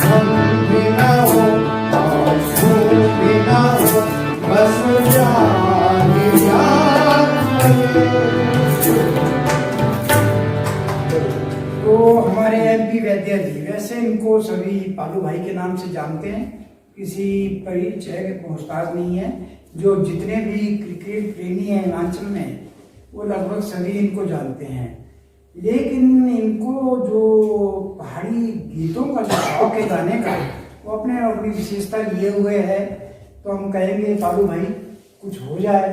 हम बिना हो आंसू बिना हो बस प्यार ही प्यार मिले। तो हमारे एमपी वैद्य जी, वैसे इनको सभी पालू भाई के नाम से जानते हैं, किसी परिचय के मोहताज नहीं है। जो जितने भी क्रिकेट प्रेमी हैं हिमाचल में वो लगभग सभी इनको जानते हैं। लेकिन इनको जो पहाड़ी गीतों का जो शौक है गाने का, वो अपनी विशेषता लिए हुए है। तो हम कहेंगे पालू भाई कुछ हो जाए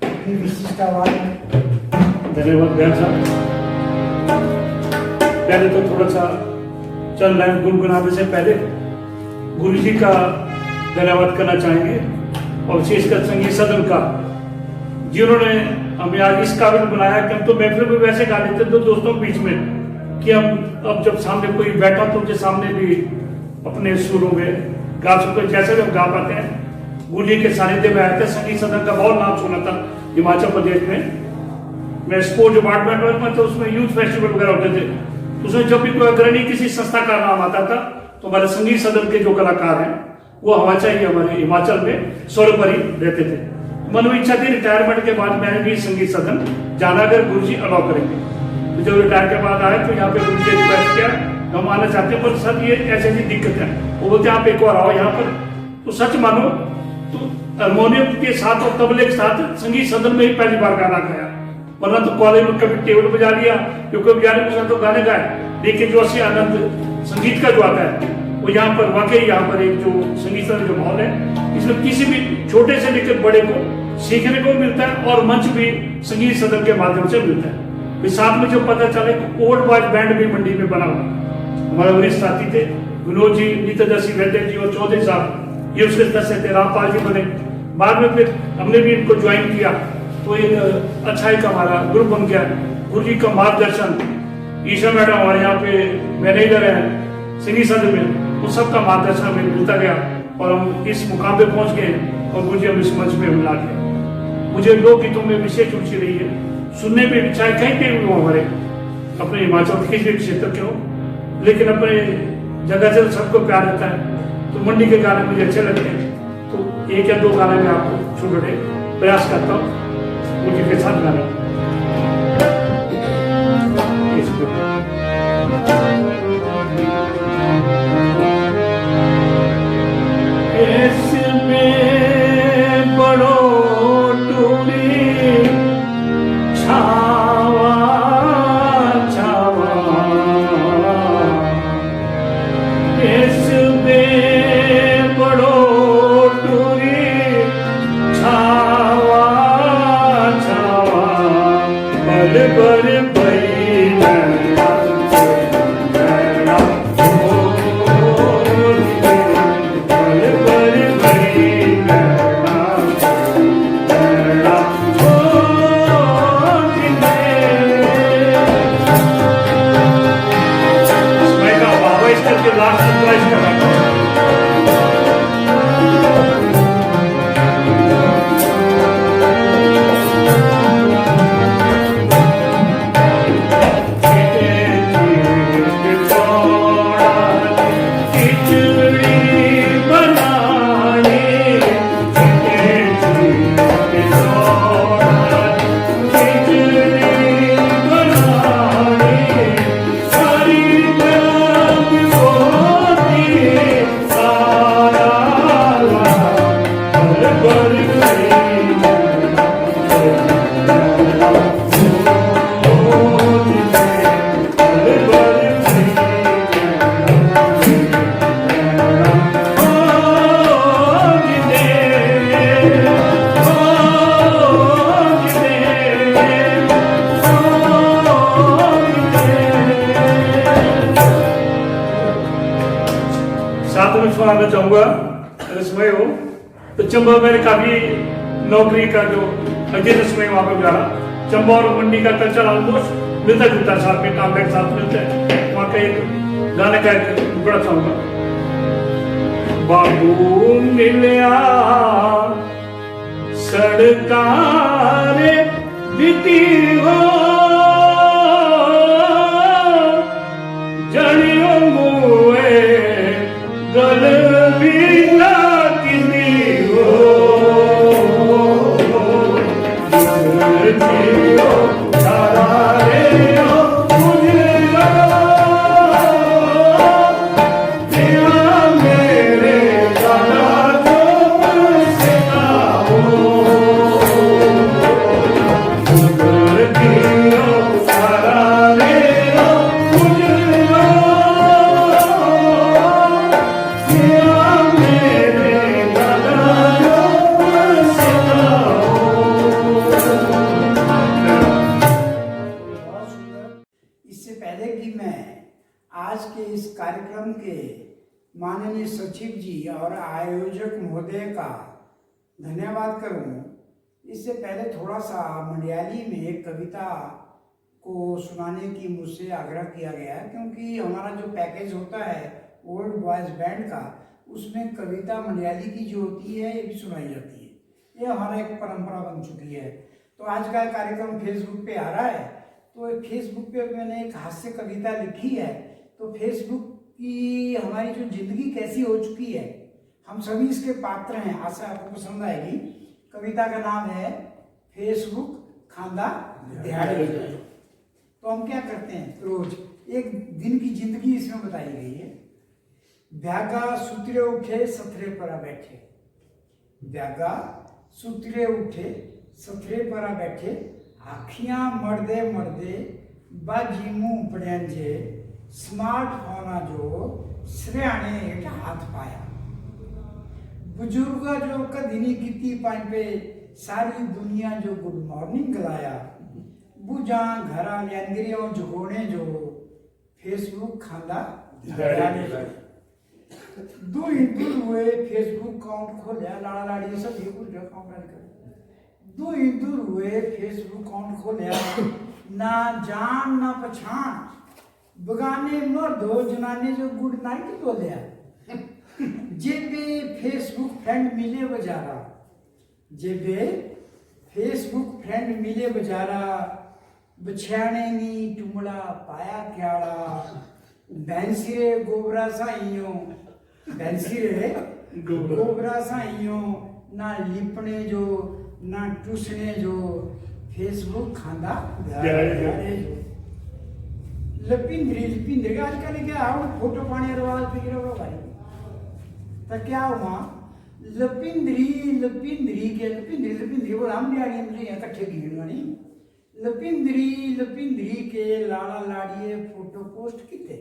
अपनी विशिष्ट आवाज में। धन्यवाद भैया साहब। पहले तो थोड़ा सा चल रहे हैं गुनगुनाने से पहले गुरु जी का धन्यवाद करना चाहेंगे और विशेषकर संगीत सदन का, जिन्होंने हमें आज इस काबिल बनाया कि हम तो महफिल में वैसे गा लेते तो दोस्तों के बीच में कि हम अब जब सामने कोई बैठा तो उनके सामने भी अपने सुरों में गा सके जैसे भी हम गा पाते हैं। गुरु जी के सानिध्य में आए थे। संगीत सदन का बहुत नाम सुना था हिमाचल प्रदेश में। मैं स्पोर्ट डिपार्टमेंट में तो उसमें यूथ फेस्टिवल वगैरह होते थे, उसमें जब भी कोई अग्रणी किसी संस्था का नाम आता था तो हमारे संगीत सदन के जो कलाकार हैं वो हमारे हिमाचल में सर्वोपरि रहते थे। मन में इच्छा थी रिटायरमेंट के बाद मैंने भी संगीत सदन जाना अगर गुरु जी अलाउ करेंगे। तो जब रिटायर के बाद आए तो यहाँ पे गुरु जी रिक्वेस्ट किया, हम आना चाहते हैं पर सर ये ऐसी ऐसी दिक्कत है। वो बोलते आप एक बार आओ यहाँ पर। तो सच मानो तो हारमोनियम के साथ और तबले के साथ संगीत सदन में ही पहली बार गाना गाया, वरना तो कॉलेज में कभी टेबल बजा लिया क्योंकि बजाने के साथ तो गाने गाए। लेकिन जो असली आनंद संगीत का जो आता है वो यहाँ पर वाकई यहाँ पर एक जो संगीत सदन जो माहौल है इसमें किसी भी छोटे से लेकर बड़े को सीखने को मिलता है और मंच भी संगीत सदन के माध्यम से मिलता है। फिर साथ में जो पता चले ओल्ड बॉयज बैंड भी मंडी में बना हुआ। हमारे वरिष्ठ साथी थे विनोद जी, नित्यदर्शी वैद्य जी और चौधरी साहब, ये उसके सदस्य थे। रामपाल जी बने। बाद में फिर हमने भी इनको ज्वाइन किया तो एक अच्छा एक हमारा ग्रुप बन गया। गुरु जी का मार्गदर्शन, ईशा मैडम हमारे यहाँ पे मैनेजर है संगीत सदन में, उन सबका मार्गदर्शन हमें मिलता गया और हम इस मुकाम पे पहुंच गए और गुरु जी हम इस मंच में मिला गए। मुझे लोकगीतों में विशेष रुचि रही है, सुनने में चाहे कहीं पे भी हो, हमारे अपने हिमाचल किसी भी क्षेत्र के हो, लेकिन अपने जगह से सबको प्यार रहता है। तो मंडी के गाने मुझे अच्छे लगते हैं, तो एक या दो गाने में आपको छोटे प्रयास करता हूँ गुरु जी के साथ गाने। इसमें बड़ो टूरी छावा छावा, इसमें बड़ो टूरी छावा छावा, बल बल सुनाना चाहूंगा अगर समय हो। तो चंबा में काफी नौकरी का जो अजय समय वहां पर गुजारा। चंबा और मंडी का कल्चर ऑलमोस्ट मिलता जुलता, साथ में काम के साथ मिलता है। वहां का एक गाने का एक बड़ा चाहूंगा। बाबू मिलिया सड़कारे बीती हो, जड़ियों मुए गल भी ना किनी हो, जियो सारा रे हो मुझे लगा तेरा मेरे दादा जो सिखाओ, जियो सारा रे हो मुझे लगा तेरा मेरे दादा जो सिखाओ। बहुत सुंदर। इससे पहले कि मैं आज के इस कार्यक्रम के माननीय सचिव जी और आयोजक महोदय का धन्यवाद करूं, इससे पहले थोड़ा सा मलयाली में एक कविता को सुनाने की मुझसे आग्रह किया गया है, क्योंकि हमारा जो पैकेज होता है ओल्ड बॉयज बैंड का, उसमें कविता मलयाली की जो होती है ये भी सुनाई जाती है। ये हमारा एक परंपरा बन चुकी है। तो आज का कार्यक्रम फेसबुक पे आ रहा है, तो फेसबुक पे मैंने एक हास्य कविता लिखी है। तो फेसबुक की हमारी जो जिंदगी कैसी हो चुकी है, हम सभी इसके पात्र हैं। आशा आपको पसंद आएगी। कविता का नाम है फेसबुक खांदा दिहाड़े। तो हम क्या करते हैं, रोज एक दिन की जिंदगी इसमें बताई गई है। ब्यागा सुतरे उठे सथरे परा बैठे, ब्यागा सुतरे उठे सथरे परा बैठे, आखियां मरदे मरदे बाजी मुंह पड़े, स्मार्टफोन जो श्रेयाने हेठ हाथ पाया, बुजुर्ग जो कदी नहीं कीती पांपे, सारी दुनिया जो गुड मॉर्निंग गलाया, बुझा घरा लेंदरियों झोने जो फेसबुक खांदा दिहाड़े। दो इंदुर हुए फेसबुक अकाउंट खोलिया, लाड़ा लाड़ी सब ये कुछ अकाउंट कर। दो इंदुर हुए फेसबुक अकाउंट खोलिया, ना जान ना पहचान, बगाने मर्द हो जनाने जो गुड नाइट बोलिया, जेबे फेसबुक फ्रेंड मिले बजारा, जेबे फेसबुक फ्रेंड मिले बजारा, बछाने नी टुमड़ा पाया क्याड़ा, बैंसिरे गोबरा साइयों, बैंसिरे गोबरा साइयों, ना लिपने जो ना टूसने जो, फेसबुक खांदा दिहाड़े जो। लपिंद्री लपिंद्री आजकल क्या आवड़ फोटो पानी रवाज पे गिरा भाई। तो क्या हुआ, लपिंद्री लपिंद्री के लपिंद्री लपिंद्री बोला हम दिहाड़ी में इकट्ठे गिरना नहीं। लपिंद्री लपिंद्री के लाड़ा लाड़िए फोटो पोस्ट किते,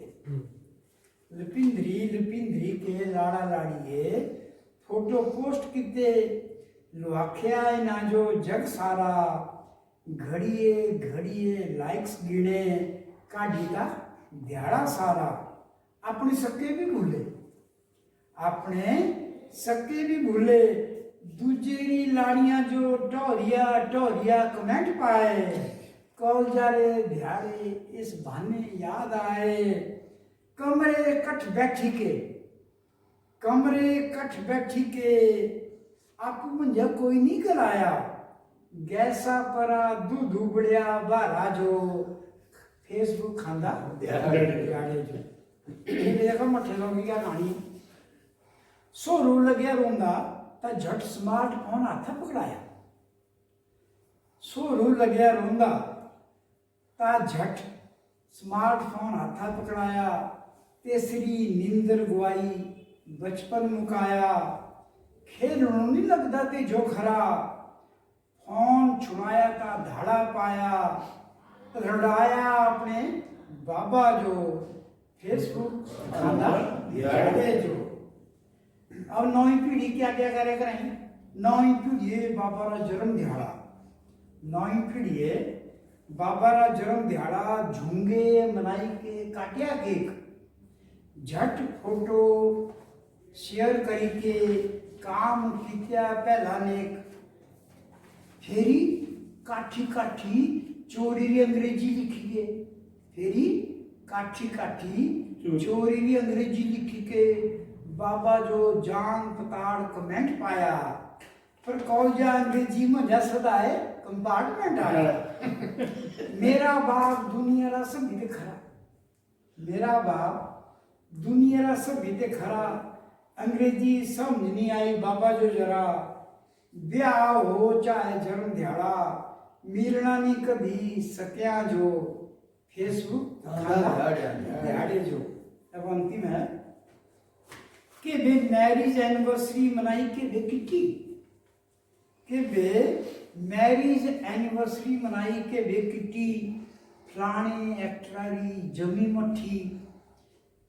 लपिंद्री लपिंद्री के लाड़ा लाड़िए फोटो पोस्ट किते, लुआख्या ना जो जग सारा, घड़िए घड़िए लाइक्स गिने, काढ़ी का दिहाड़ा सारा, अपने सके भी भूले, अपने सके भी भूले, दूजेरी लाड़ियां जो टोरिया टोरिया कमेंट पाए, कॉल जारे दिहाड़े इस बहाने याद आए, कमरे कठ बैठी के, कमरे कठ बैठी के, आपको मुझे कोई नहीं कराया, गैसा परा दूध उबड़िया बारा जो, फेसबुक खांदा दिहाड़े जो। देखो मठे लोग क्या कहानी, सो रू लगे रोंदा ता झट स्मार्टफोन हाथ पकड़ाया, सो रू लगे रोंदा ता झट स्मार्टफोन हाथ पकड़ाया, तेसरी नींदर गुआई बचपन मुकाया, खेलणों नहीं लगदा ते जो खरा, फोन छुड़ाया ता धाड़ा पाया, रड़ाया अपने बाबा जो, फेसबुक खांदा दिहाड़े जो। अब नौवीं पीढ़ी क्या क्या करे करें, नौवीं पीढ़ी बाबा रा जन्म दिहाड़ा, नौवीं पीढ़ी बाबा रा जन्म दिहाड़ा, झुंगे मनाई के काटिया केक, झट फोटो शेयर करी के काम किया पहला नेक फेरी काठी काठी चोरी री अंग्रेजी लिखी के फेरी काठी काठी चोरी री अंग्रेजी लिखी के बाबा जो जान पताड़ कमेंट पाया पर कौजा अंग्रेजी में जसदा है कंपार्टमेंट आया मेरा बाप दुनिया रा सब भी खरा मेरा बाप दुनिया रा सब भी खरा अंग्रेजी समझ नहीं आई बाबा जो जरा ब्याह हो चाहे जन्म दिहाड़ा मिलना नहीं कभी सक्या जो फेसबुक दिहाड़े जो अब अंतिम है कि बे मैरिज एनिवर्सरी मनाई के बे किटी के बे मैरिज एनिवर्सरी मनाई के बे किटी फलाने एक्टरारी जमी मठी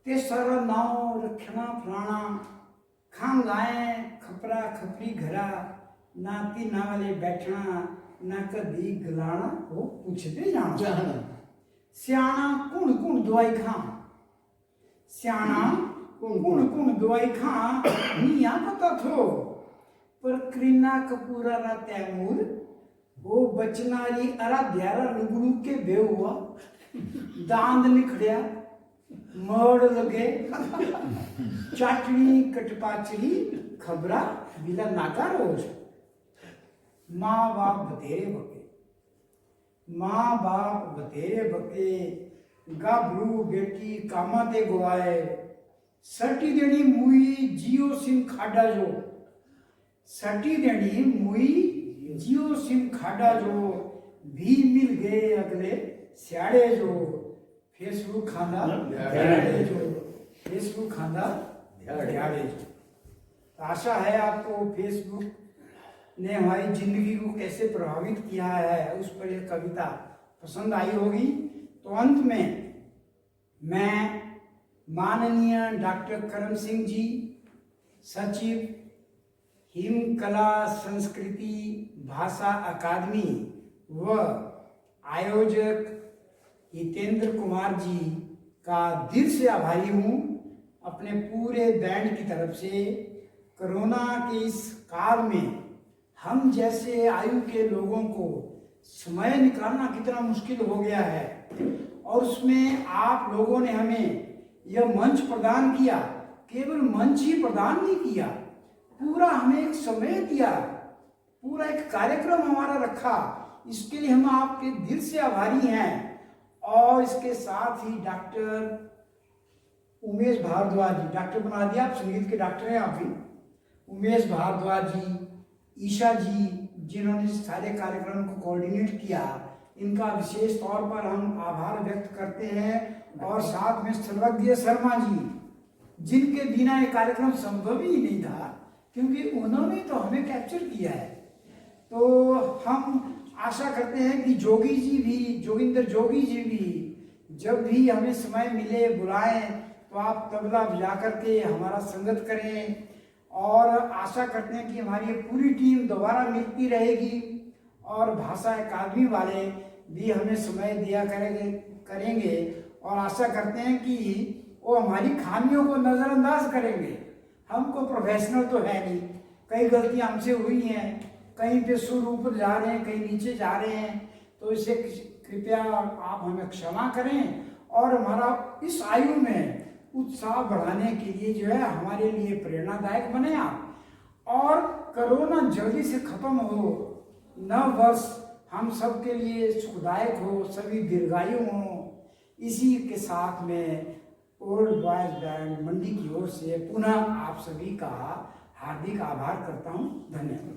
ते सारा नाव रखना फलाना खां गाए खपरा खपरी घरा नाती ना वाले बैठना ना कदी गलाना वो पूछते जाना सियाना कुण कुण दवाई खां सियाना कुण कुण दवाई खां निया पता थो पर करीना कपूर रा तैमूर वो बचनारी आराध्यारा लुगड़ू के बेहुआ दांत निखड़िया मड़ लगे चाटनी कटपाचड़ी खबरा बिला नाका रोज माँ बाप बतेरे बके माँ बाप बतेरे बके गाभरू बेटी कामा ते गुआए सटी देनी मुई जियो सिम खाडा जो सटी देनी मुई जियो सिम खाडा जो भी मिल गए अगले स्याड़े जो फेसबुक खांदा ध्याड़े जो फेसबुक खांदा ध्याड़े जो तो आशा है आपको फेसबुक ने हमारी जिंदगी को कैसे प्रभावित किया है उस पर यह कविता पसंद आई होगी। तो अंत में मैं माननीय डॉक्टर करम सिंह जी सचिव हिम कला संस्कृति भाषा अकादमी व आयोजक हितेंद्र कुमार जी का दिल से आभारी हूँ अपने पूरे बैंड की तरफ से। कोरोना के इस काल में हम जैसे आयु के लोगों को समय निकालना कितना मुश्किल हो गया है और उसमें आप लोगों ने हमें यह मंच प्रदान किया। केवल मंच ही प्रदान नहीं किया, पूरा हमें एक समय दिया, पूरा एक कार्यक्रम हमारा रखा। इसके लिए हम आपके दिल से आभारी हैं। और इसके साथ ही डॉक्टर उमेश भारद्वाज जी, डॉक्टर बना दिया, आप संगीत के डॉक्टर हैं आप भी। उमेश भारद्वाज जी, ईशा जी, जिन्होंने सारे कार्यक्रम को कोऑर्डिनेट किया, इनका विशेष तौर पर हम आभार व्यक्त करते हैं। और साथ में सर्वज्ञ शर्मा जी, जिनके बिना ये कार्यक्रम संभव ही नहीं था, क्योंकि उन्होंने तो हमें कैप्चर किया है। तो हम आशा करते हैं कि जोगी जी भी, जोगिंदर जोगी जी भी जब भी हमें समय मिले बुलाएं तो आप तबला बजा करके हमारा संगत करें। और आशा करते हैं कि हमारी पूरी टीम दोबारा मिलती रहेगी और भाषा अकादमी वाले भी हमें समय दिया करेंगे और आशा करते हैं कि वो हमारी खामियों को नज़रअंदाज करेंगे। हमको प्रोफेशनल तो है नहीं, कई गलतियां हमसे हुई हैं, कहीं पे सुर ऊपर जा रहे हैं, कहीं नीचे जा रहे हैं, तो इसे कृपया आप हमें क्षमा करें और हमारा इस आयु में उत्साह बढ़ाने के लिए जो है हमारे लिए प्रेरणादायक बने आप। और कोरोना जल्दी से खत्म हो, नव वर्ष हम सब के लिए सुखदायक हो, सभी दीर्घायु हों। इसी के साथ में ओल्ड बॉयज बैंड मंडी की ओर से पुनः आप सभी का हार्दिक आभार करता हूँ। धन्यवाद।